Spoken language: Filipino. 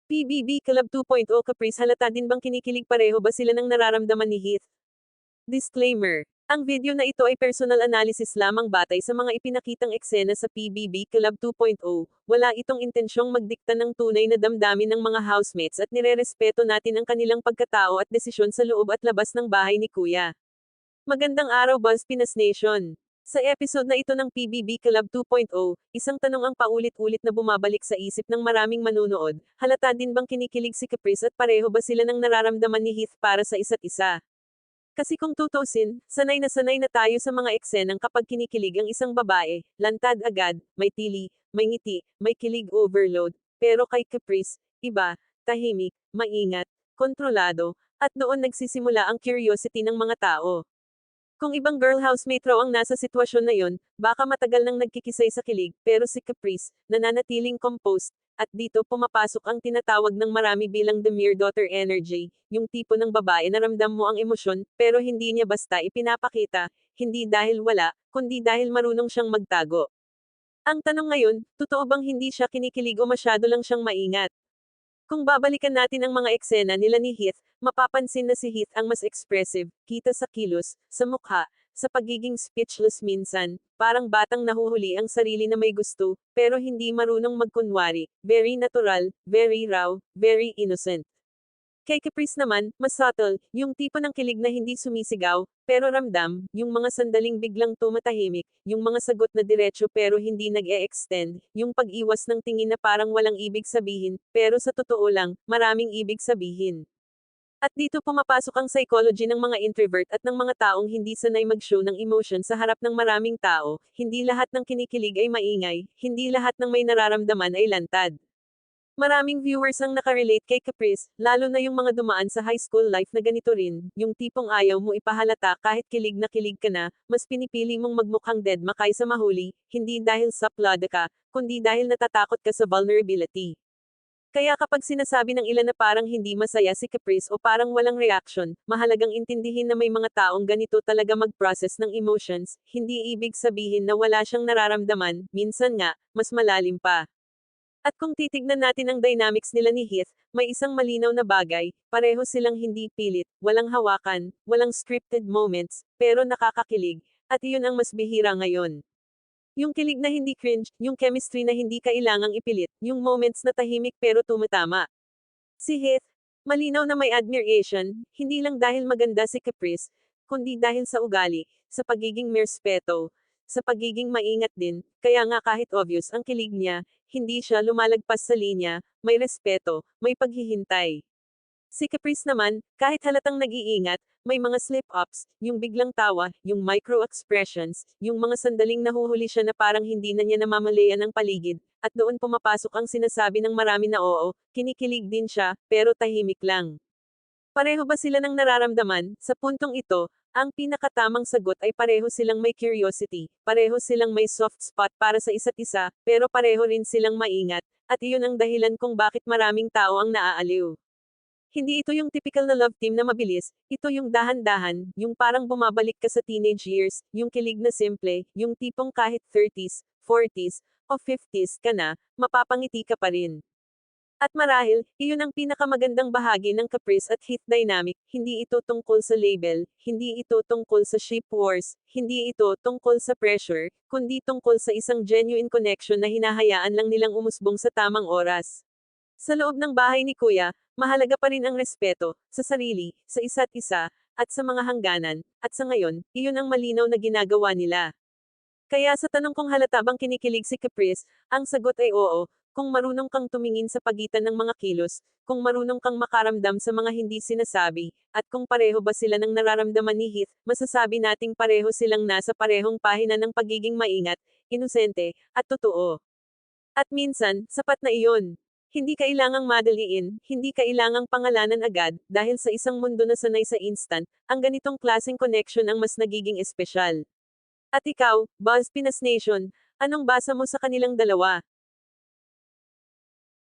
PBB Club 2.0 Caprice halata din bang kinikilig pareho ba sila ng nararamdaman ni Heath? Disclaimer. Ang video na ito ay personal analysis lamang batay sa mga ipinakitang eksena sa PBB Club 2.0. Wala itong intensyong magdikta ng tunay na damdamin ng mga housemates at nirerespeto natin ang kanilang pagkatao at desisyon sa loob at labas ng bahay ni Kuya. Magandang araw Buzz Pinas Nation! Sa episode na ito ng PBB Club 2.0, isang tanong ang paulit-ulit na bumabalik sa isip ng maraming manunood, halata din bang kinikilig si Caprice at pareho ba sila ng nararamdaman ni Heath para sa isa't isa? Kasi kung tutusin, sanay na tayo sa mga eksenang kapag kinikilig ang isang babae, lantad agad, may tili, may ngiti, may kilig overload, pero kay Caprice, iba, tahimik, maingat, kontrolado, at doon nagsisimula ang curiosity ng mga tao. Kung ibang girl housemate raw ang nasa sitwasyon na yon, baka matagal nang nagkikisay sa kilig, pero si Caprice, nananatiling composed, at dito pumapasok ang tinatawag ng marami bilang the mere daughter energy, yung tipo ng babae na ramdam mo ang emosyon, pero hindi niya basta ipinapakita, hindi dahil wala, kundi dahil marunong siyang magtago. Ang tanong ngayon, totoo bang hindi siya kinikilig o masyado lang siyang maingat? Kung babalikan natin ang mga eksena nila ni Heath, mapapansin na si Heath ang mas expressive, kita sa kilos, sa mukha, sa pagiging speechless minsan, parang batang nahuhuli ang sarili na may gusto, pero hindi marunong magkunwari, very natural, very raw, very innocent. Kay Caprice naman, mas subtle, yung tipo ng kilig na hindi sumisigaw, pero ramdam, yung mga sandaling biglang tumatahimik, yung mga sagot na diretso pero hindi nag-e-extend, yung pag-iwas ng tingin na parang walang ibig sabihin, pero sa totoo lang, maraming ibig sabihin. At dito pumapasok ang psychology ng mga introvert at ng mga taong hindi sanay mag-show ng emotion sa harap ng maraming tao, hindi lahat ng kinikilig ay maingay, hindi lahat ng may nararamdaman ay lantad. Maraming viewers ang nakarelate kay Caprice, lalo na yung mga dumaan sa high school life na ganito rin, yung tipong ayaw mo ipahalata kahit kilig na kilig ka na, mas pinipili mong magmukhang deadma kaysa mahuli, hindi dahil saplada ka, kundi dahil natatakot ka sa vulnerability. Kaya kapag sinasabi ng ilan na parang hindi masaya si Caprice o parang walang reaction, mahalagang intindihin na may mga taong ganito talaga mag-process ng emotions, hindi ibig sabihin na wala siyang nararamdaman, minsan nga, mas malalim pa. At kung titignan natin ang dynamics nila ni Heath, may isang malinaw na bagay, pareho silang hindi pilit, walang hawakan, walang scripted moments, pero nakakakilig, at iyon ang mas bihira ngayon. Yung kilig na hindi cringe, yung chemistry na hindi kailangang ipilit, yung moments na tahimik pero tumatama. Si Heath, malinaw na may admiration, hindi lang dahil maganda si Caprice, kundi dahil sa ugali, sa pagiging merspeto, sa pagiging maingat din, kaya nga kahit obvious ang kilig niya, hindi siya lumalagpas sa linya, may respeto, may paghihintay. Si Caprice naman, kahit halatang nag-iingat, may mga slip-ups, yung biglang tawa, yung micro-expressions, yung mga sandaling nahuhuli siya na parang hindi na niya namamalayan ang paligid, at doon pumapasok ang sinasabi ng marami na oo, kinikilig din siya, pero tahimik lang. Pareho ba sila ng nararamdaman? Sa puntong ito, ang pinakatamang sagot ay pareho silang may curiosity, pareho silang may soft spot para sa isa't isa, pero pareho rin silang maingat, at iyon ang dahilan kung bakit maraming tao ang naaaliw. Hindi ito yung typical na love team na mabilis, ito yung dahan-dahan, yung parang bumabalik ka sa teenage years, yung kilig na simple, yung tipong kahit 30s, 40s, o 50s ka na, mapapangiti ka pa rin. At marahil, iyon ang pinakamagandang bahagi ng Caprice at Heath dynamic, hindi ito tungkol sa label, hindi ito tungkol sa ship wars, hindi ito tungkol sa pressure, kundi tungkol sa isang genuine connection na hinahayaan lang nilang umusbong sa tamang oras. Sa loob ng bahay ni Kuya, mahalaga pa rin ang respeto, sa sarili, sa isa't isa, at sa mga hangganan, at sa ngayon, iyon ang malinaw na ginagawa nila. Kaya sa tanong kung halata bang kinikilig si Caprice, ang sagot ay oo, kung marunong kang tumingin sa pagitan ng mga kilos, kung marunong kang makaramdam sa mga hindi sinasabi, at kung pareho ba sila ng nararamdaman ni Heath, masasabi nating pareho silang nasa parehong pahina ng pagiging maingat, inosente, at totoo. At minsan, sapat na iyon. Hindi kailangang madaliin, hindi kailangang pangalanan agad, dahil sa isang mundo na sanay sa instant, ang ganitong klaseng connection ang mas nagiging espesyal. At ikaw, Buzz Pinas Nation, anong basa mo sa kanilang dalawa?